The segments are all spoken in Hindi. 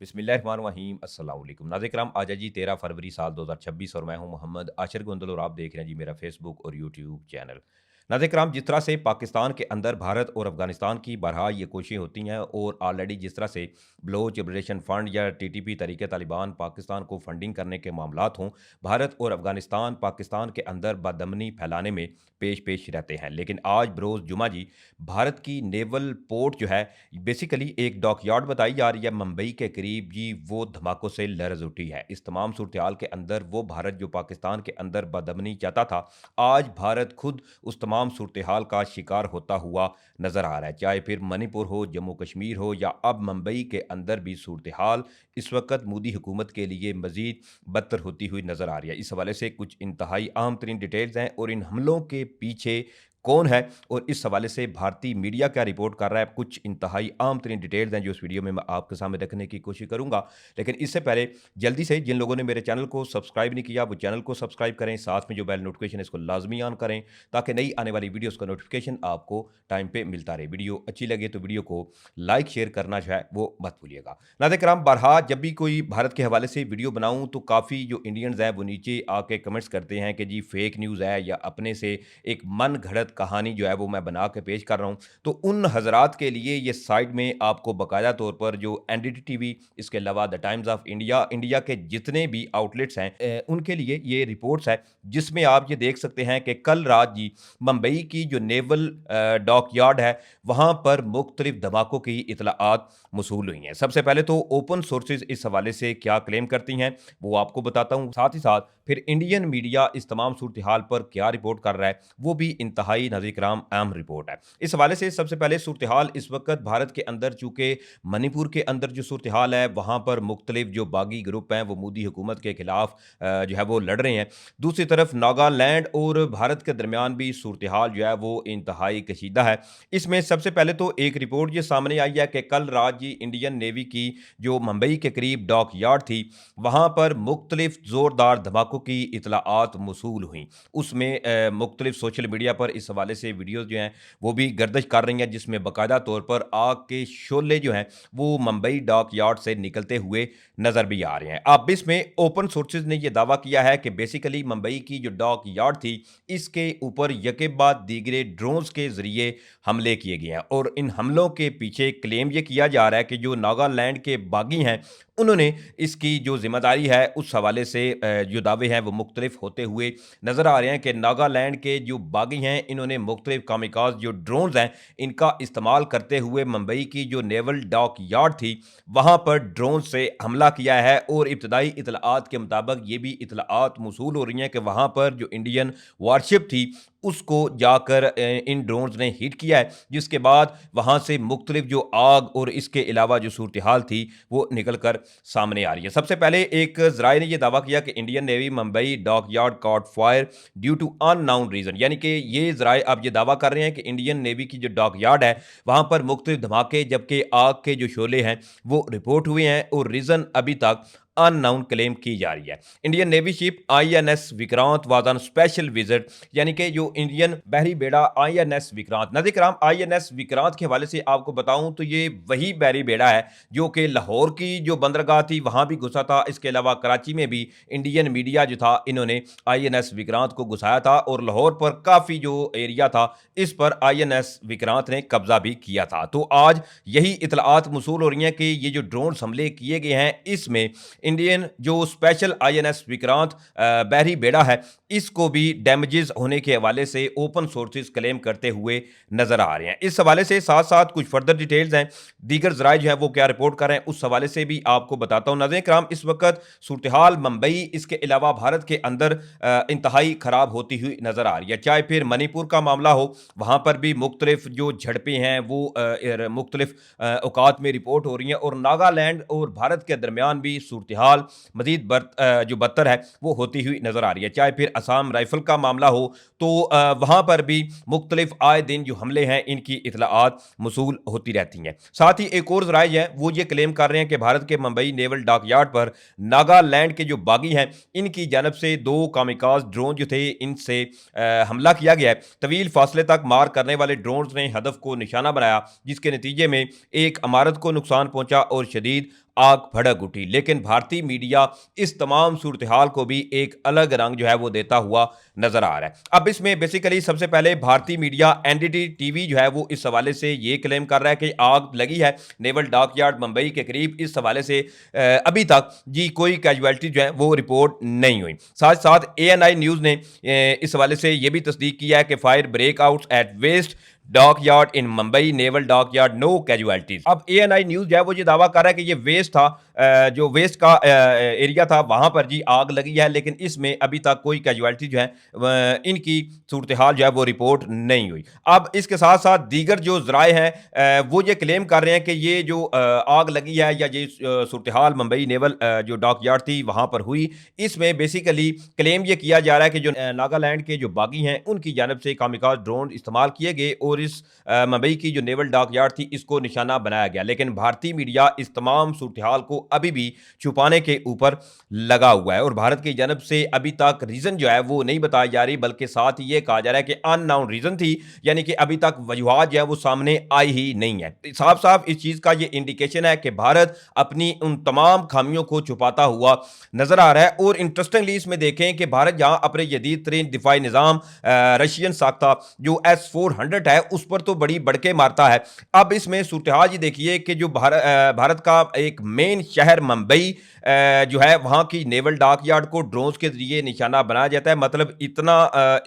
बिस्मिल्लाहिर्रहमानिर्रहीम अस्सलाम वालेकुम नाज़रीन आज है जी 13 फरवरी साल 2026 और मैं हूं मोहम्मद आशिर गोंदल और आप देख रहे हैं जी मेरा फेसबुक और यूट्यूब चैनल। नाज़रीन जिस तरह से पाकिस्तान के अंदर भारत और अफगानिस्तान की बरहा ये कोशिशें होती हैं और ऑलरेडी जिस तरह से बलोच लिबरेशन फ़ंड या टीटीपी तरीके तालिबान पाकिस्तान को फंडिंग करने के मामलात हों, भारत और अफगानिस्तान पाकिस्तान के अंदर बदअमनी फैलाने में पेश पेश रहते हैं। लेकिन आज बरोज़ जुमा जी भारत की नेवल पोर्ट जो है बेसिकली एक डॉकयार्ड बताई जा रही है मुंबई के करीब जी, वो धमाकों से लरज़ उठी है। इस तमाम सूरत-ए-हाल के अंदर वो भारत जो पाकिस्तान के अंदर बदअमनी चाहता था, आज भारत खुद उस तमाम सूरत-ए-हाल का शिकार होता हुआ नज़र आ रहा है। चाहे फिर मणिपुर हो, जम्मू कश्मीर हो या अब मुंबई के अंदर भी सूरत-ए-हाल इस वक़्त मोदी हुकूमत के लिए मज़ीद बदतर होती हुई नज़र आ रही है। इस हवाले से कुछ इंतहाई अहम तरीन डिटेल्स हैं और इन हमलों के पीछे कौन है और इस हवाले से भारतीय मीडिया क्या रिपोर्ट कर रहा है, कुछ इंतहाई अहम तरीन डिटेल्स हैं जो इस वीडियो में मैं आपके सामने रखने की कोशिश करूंगा। लेकिन इससे पहले जल्दी से जिन लोगों ने मेरे चैनल को सब्सक्राइब नहीं किया वो चैनल को सब्सक्राइब करें, साथ में जो बेल नोटिफिकेशन है इसको लाजमी ऑन करें ताकि नई आने वाली वीडियोस का नोटिफिकेशन आपको टाइम पे मिलता रहे। वीडियो अच्छी लगे तो वीडियो को लाइक शेयर करना जो है वो मत भूलिएगा। नाज़रीन बरहा जब भी कोई भारत के हवाले से वीडियो बनाऊं तो काफ़ी जो इंडियंस हैं वो नीचे आके कमेंट्स करते हैं कि जी फेक न्यूज़ है या अपने से एक मन घड़त कहानी जो है वो मैं बना के पेश कर रहा हूँ। तो उन हज़रात के लिए ये साइड में आपको बाकायदा तौर पर जो एनडीटी टीवी, इसके अलावा the times of India, India के जितने भी आउटलेट्स हैं उनके लिए ये रिपोर्ट्स है जिसमें आप ये देख सकते हैं कि कल रात जी मुंबई की जो नेवल डॉकयार्ड है वहाँ पर मुख्तलिफ धमाकों की इतलाआत मौसूल हुई हैं। सबसे पहले तो ओपन सोर्सेज इस हवाले से क्या क्लेम करती हैं वो आपको बताता हूँ, साथ ही साथ फिर इंडियन मीडिया इस तमाम सूरत हाल पर क्या रिपोर्ट कर रहा है वो भी इंतहाई नाज़रीन अहम रिपोर्ट है। इस हवाले से सबसे पहले सूरत हाल इस वक्त भारत के अंदर चूँकि मणिपुर के अंदर जो सूरत हाल है वहाँ पर मुख्तलिफ जो बागी ग्रुप हैं वो मोदी हुकूमत के खिलाफ जो है वो लड़ रहे हैं। दूसरी तरफ नागालैंड और भारत के दरमियान भी सूरत हाल जो है वो इंतहाई कशीदा है। इसमें सबसे पहले तो एक रिपोर्ट ये सामने आई है कि कल रात जी इंडियन नेवी की जो मुंबई के करीब डॉक यार्ड थी वहाँ पर मुख्तलिफ ज़ोरदार धमाकों की इतलाआत मौसूल हुई। उसमें मुख्तलिफ सोशल मीडिया पर इस हवाले से वीडियोज़ जो हैं वो भी गर्दिश कर रही हैं जिसमें बाकायदा तौर पर आग के शोले जो हैं वो मुंबई डॉक यार्ड से निकलते हुए नज़र भी आ रहे हैं। अब इसमें ओपन सोर्सेज ने यह दावा किया है कि बेसिकली मुंबई की जो डॉक यार्ड थी इसके ऊपर यके बाद दीगरे ड्रोन्स के ज़रिए हमले किए गए हैं और इन हमलों के पीछे क्लेम ये किया जा रहा है कि जो नागालैंड के बागी हैं उन्होंने इसकी जो ज़िम्मेदारी है उस हवाले से जो दावे हैं वो मुख्तलिफ होते हुए नज़र आ रहे हैं कि नागालैंड के जो बागी हैं इन्होंने मुख्तलिफ कामिकाज़ जो ड्रोन्स हैं इनका इस्तेमाल करते हुए मुंबई की जो नेवल डॉक यार्ड थी वहाँ पर ड्रोन से हमला किया है और इब्तदाई इतलाआत के मुताबिक ये भी इतलाआत मौसूल हो रही हैं कि वहाँ पर जो इंडियन वारशिप थी उसको जाकर इन ड्रोन्स ने हिट किया है जिसके बाद वहाँ से मुख्तलिफ जो आग और इसके अलावा जो सूरत हाल थी वो निकल कर सामने आ रही है। सबसे पहले एक ज़राए ने यह दावा किया कि Indian navy Mumbai dockyard caught fire due to unknown reason, यानी कि ये ज़राए अब ये दावा कर रहे हैं कि इंडियन नेवी की जो डॉक यार्ड है वहाँ पर मुख्तलिफ धमाके जबकि आग के जो शोले हैं वो रिपोर्ट हुए हैं और रीज़न अभी तक अननाउन क्लेम की जा रही है। Indian navy ship INS Vikrant was on special visit, यानी कि जो इंडियन बहरी बेड़ा आईएनएस विक्रांत, नाज़रीन आईएनएस विक्रांत के हवाले से आपको बताऊं तो ये वही बहरी बेड़ा है जो कि लाहौर की जो बंदरगाह थी वहां भी घुसा था। इसके अलावा कराची में भी इंडियन मीडिया जो था इन्होंने आईएनएस विक्रांत को घुसाया था और लाहौर पर काफी जो एरिया था इस पर आईएनएस विक्रांत ने कब्जा भी किया था। तो आज यही इतलाआत मौसूल हो रही हैं कि ये जो ड्रोन हमले किए गए हैं इसमें इंडियन जो स्पेशल आईएनएस विक्रांत बहरी बेड़ा है इसको भी डैमेजेस होने के हवाले से ओपन सोर्सेज क्लेम करते हुए नजर आ रहे हैं। इस हवाले से साथ साथ कुछ फर्दर डिटेल्स हैं, दीगर जराए जो है वो क्या रिपोर्ट कर रहे हैं उस हवाले से भी आपको बताता हूं। नाज़रीन कराम इस वक्त सूरत हाल मुंबई इसके अलावा भारत के अंदर इंतहाई खराब होती हुई नजर आ रही है। चाहे फिर मणिपुर का मामला हो वहां पर भी मुख्तलिफ जो झड़पें हैं वो मुख्तलिफ औकात में रिपोर्ट हो रही हैं और नागालैंड और भारत के दरमियान भी सूरत हाल मजीद जो बदतर है वो होती हुई नजर आ रही है। चाहे फिर असम राइफल का मामला हो तो वहां पर भी मुख्तलिफ आए दिन जो हमले हैं इनकी इतलाआत मौसूल होती रहती हैं। साथ ही एक और जराए है वो ये क्लेम कर रहे हैं कि भारत के मुंबई नेवल डॉकयार्ड पर नागालैंड के जो बागी हैं इनकी जानब से 2 कामिकाज ड्रोन जो थे इनसे हमला किया गया है। तवील फासले तक मार करने वाले ड्रोन ने हदफ को निशाना बनाया जिसके नतीजे में एक इमारत को नुकसान पहुंचा और शदीद आग भड़क उठी। लेकिन भारतीय मीडिया इस तमाम सूरत हाल को भी एक अलग रंग जो है वो देता हुआ नजर आ रहा है। अब इसमें बेसिकली सबसे पहले भारतीय मीडिया एनडीटी टीवी जो है वो इस हवाले से ये क्लेम कर रहा है कि आग लगी है नेवल डॉकयार्ड मुंबई के करीब। इस हवाले से अभी तक जी कोई कैजुअलिटी जो है वो रिपोर्ट नहीं हुई। साथ साथ एएनआई न्यूज़ ने इस हवाले से ये भी तस्दीक किया है कि fire breakouts at west dockyard in Mumbai naval dockyard no casualties. अब एएनआई न्यूज जो है वो ये दावा कर रहा है कि ये वेस्ट था, जो वेस्ट का एरिया था वहां पर जी आग लगी है, लेकिन इसमें अभी तक कोई कैजुअलिटी जो है इनकी सूरत हाल जो है वो रिपोर्ट नहीं हुई। अब इसके साथ साथ दीगर जो जराए हैं वो ये क्लेम कर रहे हैं कि ये जो आग लगी है या ये सूरत हाल मुंबई नेवल जो डॉकयार्ड थी वहां पर हुई, इसमें बेसिकली क्लेम ये किया जा रहा है कि जो नागालैंड के जो बागी हैं उनकी जानब से कामिकाज ड्रोन इस्तेमाल किए गए और इस मुंबई की जो नेवल डॉकयार्ड थी इसको निशाना बनाया गया। लेकिन भारतीय मीडिया इस तमाम सूरत हाल को अभी भी छुपाने के ऊपर लगा हुआ है और भारत की जानब से अभी तक रीजन जो है वो नहीं बताई जा रही, बल्कि साथ ही ये कहा जा रहा है कि अननाउन रीजन थी, यानी कि अभी तक वजूहात जो है वो सामने आई ही नहीं है। साफ साफ इस चीज का ये इंडिकेशन है कि भारत अपनी उन तमाम खामियों को छुपाता हुआ नजर आ रहा है। और इंटरेस्टिंगली इसमें देखें कि भारत जहां अपने जदीद तरीन दिफाई निजाम रशियन साख्ता जो S-400 है उस पर तो बड़ी बड़के मारता है। अब इसमें सूरत हाल ये देखिए कि जो भारत का एक मेन शहर मुंबई जो है वहां की नेवल डॉकयार्ड को ड्रोन्स के जरिए निशाना बनाया जाता है। मतलब इतना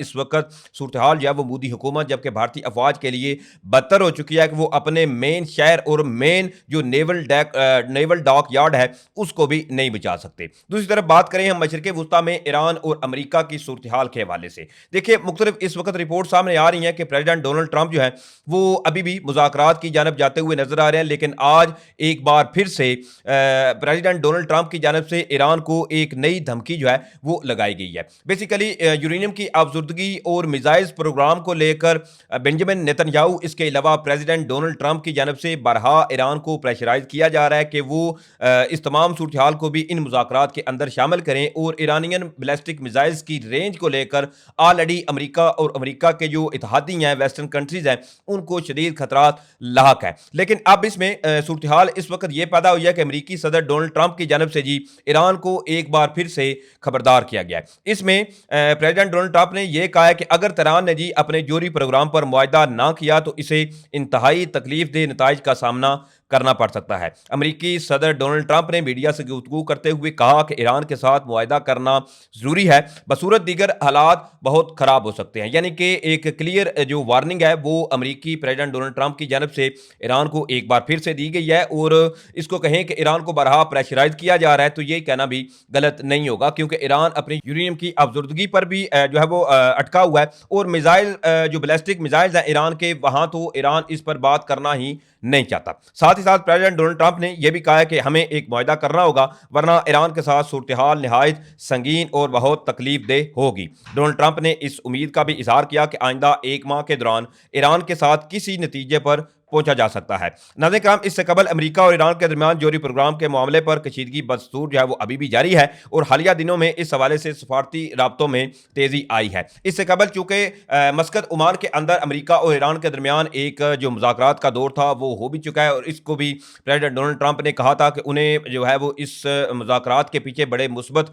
इस वक्त सूरत हाल जो है वो मोदी हुकूमत जबकि भारतीय अफवाज के लिए बदतर हो चुकी है कि वो अपने मेन शहर और मेन जो नेवल डॉकयार्ड है उसको भी नहीं बचा सकते। दूसरी तरफ बात करें हम मशरिक़ वुस्ता में ईरान और अमेरिका की सूरत हाल के हवाले से, देखिए मुख्तलिफ इस वक्त रिपोर्ट सामने आ रही हैं कि प्रेसिडेंट डोनाल्ड ट्रंप जो है वो अभी भी मुज़ाकरात की जानब जाते हुए नजर आ रहे हैं। लेकिन आज एक बार फिर से प्रेसिडेंट डोनाल्ड ट्रंप की जानब से ईरान को एक नई धमकी जो है वो लगाई गई है। बेसिकली यूरेनियम की अफजुर्दगी और मिसाइल्स प्रोग्राम को लेकर बेंजामिन नेतन्याहू, इसके अलावा प्रेसिडेंट डोनाल्ड ट्रंप की जानब से बरहा ईरान को प्रेशराइज किया जा रहा है कि वो इस तमाम सूरत हाल को भी इन मुज़ाकरात के अंदर शामिल करें और ईरानियन बैलिस्टिक मिसाइल्स की रेंज को लेकर ऑलरेडी अमेरिका और अमेरिका के जो इत्तेहादी हैं वेस्टर्न कंट्रीज हैं उनको शदीद खतरात लाक है। लेकिन अब इसमें सूरत हाल इस वक्त ये पैदा हुई है कि अमेरिकी सदर डोनाल्ड ट्रंप की जानब से जी ईरान को एक बार फिर से खबरदार किया गया है। इसमें प्रेसिडेंट डोनाल्ड ट्रंप ने यह कहा है कि अगर तेहरान ने जी अपने जोरी प्रोग्राम पर मुआहदा ना किया तो इसे इंतहाई तकलीफ दे नताइज का सामना करना पड़ सकता है। अमेरिकी सदर डोनाल्ड ट्रंप ने मीडिया से गुफ्तगू करते हुए कहा कि ईरान के साथ मुआहदा करना जरूरी है, बसूरत दीगर हालात बहुत खराब हो सकते हैं। यानी कि एक क्लियर जो वार्निंग है वो अमेरिकी प्रेसिडेंट डोनाल्ड ट्रंप की जानब से ईरान को एक बार फिर से दी गई है और इसको कहें कि ईरान को बरहा प्रेशराइज किया जा रहा है तो ये कहना भी गलत नहीं होगा, क्योंकि ईरान अपनी यूरेनियम की अफजुर्दगी पर भी जो है वो अटका हुआ है और मिसाइल जो बैलिस्टिक मिसाइल्स हैं ईरान के वहां तो ईरान इस पर बात करना ही नहीं चाहता। साथ ही साथ प्रेसिडेंट डोनाल्ड ट्रंप ने यह भी कहा है कि हमें एक मुआहदा करना होगा वरना ईरान के साथ सूरत हाल नहायत संगीन और बहुत तकलीफ दे होगी। डोनाल्ड ट्रंप ने इस उम्मीद का भी इजहार किया कि आइंदा एक माह के दौरान ईरान के साथ किसी नतीजे पर पहुंचा जा सकता है। नाज़रीन किराम, इससे कबल अमेरिका और ईरान के दरमियान जोरी प्रोग्राम के मामले पर कशीदगी बदस्तूर जो है वो अभी भी जारी है और हालिया दिनों में इस हवाले से सफारती राब्तों में तेजी आई है। इससे कबल चूंकि मस्कत ओमान के अंदर अमेरिका और ईरान के दरमियान एक जो मुज़ाकरात का दौर था वो हो भी चुका है और इसको भी प्रेसिडेंट डोनाल्ड ट्रंप ने कहा था कि उन्हें जो है वो इस मुज़ाकरात के पीछे बड़े मुस्बत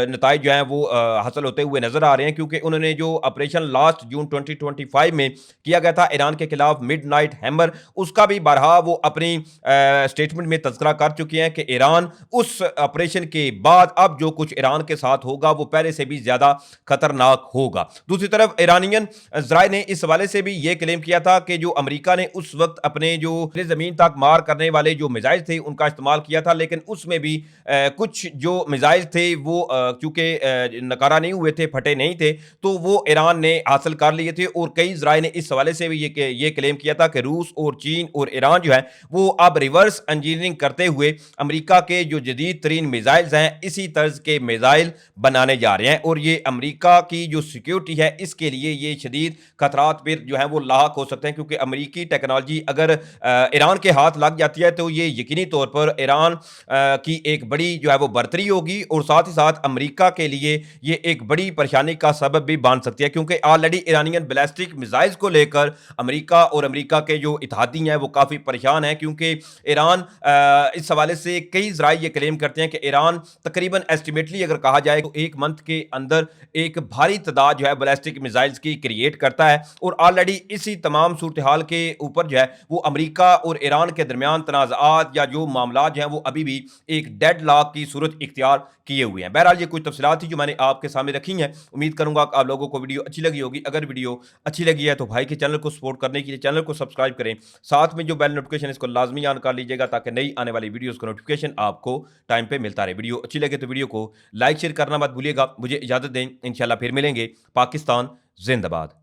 नताइज जो हैं वो हासिल होते हुए नजर आ रहे हैं, क्योंकि उन्होंने जो ऑपरेशन लास्ट जून 2025 में किया गया था ईरान के खिलाफ मिडनाइट हैमर, उसका भी बरहा वो अपनी स्टेटमेंट में तज़किरा कर चुके हैं कि ईरान उस ऑपरेशन के बाद अब जो कुछ ईरान के साथ होगा वो पहले से भी ज्यादा खतरनाक होगा। दूसरी तरफ ईरानियन ज़राए ने इस हवाले से भी ये क्लेम किया था कि जो अमेरिका ने उस वक्त अपने जो जमीन तक मार करने वाले जो मिसाइल थे उनका इस्तेमाल किया था, लेकिन उसमें भी कुछ जो मिसाइल थे वो चूंकि नकारा नहीं हुए थे, फटे नहीं थे, तो वो ईरान ने हासिल कर लिए थे। और कई ज़राए ने इस हवाले से भी ये क्लेम किया था कि रूस और चीन और ईरान जो है वो अब रिवर्स इंजीनियरिंग करते हुए अमेरिका के जो जदीद तरीन मिसाइल्स हैं इसी तर्ज के मिसाइल बनाने जा रहे हैं और ये अमेरिका की जो सिक्योरिटी है इसके लिए ये शदीद खतरात पर जो है वो लाक हो सकते हैं, क्योंकि अमेरिकी टेक्नोलॉजी अगर ईरान के हाथ लग जाती है तो ये यकीनी तौर पर ईरान की एक बड़ी जो है वो बर्तरी होगी और साथ ही साथ अमेरिका के लिए ये एक बड़ी परेशानी का सबब भी बन सकती है, क्योंकि ऑलरेडी ईरानियन बैलिस्टिक मिसाइल्स को लेकर अमेरिका और अमेरिका के जो जो इत्तेहादी हैं वो काफ़ी परेशान हैं, क्योंकि ईरान इस हवाले से कई ज़राए ये क्लेम करते हैं कि ईरान तकरीबन एस्टिमेटली अगर कहा जाए तो 1 मंथ के अंदर एक भारी तादाद जो है बैलिस्टिक मिसाइल्स की क्रिएट करता है, और ऑलरेडी इसी तमाम सूरत हाल के ऊपर जो है वो अमेरिका और ईरान के दरमियान तनाज़ात या जो मामलात जो हैं वो अभी भी एक डेड लॉक की सूरत इख्तियार किए हुए हैं। बहरहाल ये कुछ तफसीलात थी जो मैंने आपके सामने रखी हैं। उम्मीद करूंगा कि आप लोगों को वीडियो अच्छी लगी होगी। अगर वीडियो अच्छी लगी है तो भाई के चैनल को सपोर्ट करने के लिए चैनल को सब्सक्राइब करें, साथ में जो बेल नोटिफिकेशन इसको लाजमी ऑन कर लीजिएगा ताकि नई आने वाली वीडियोस का नोटिफिकेशन आपको टाइम पे मिलता रहे। वीडियो अच्छी लगे तो वीडियो को लाइक शेयर करना मत भूलिएगा। मुझे इजाजत दें, इंशाल्लाह फिर मिलेंगे। पाकिस्तान जिंदाबाद।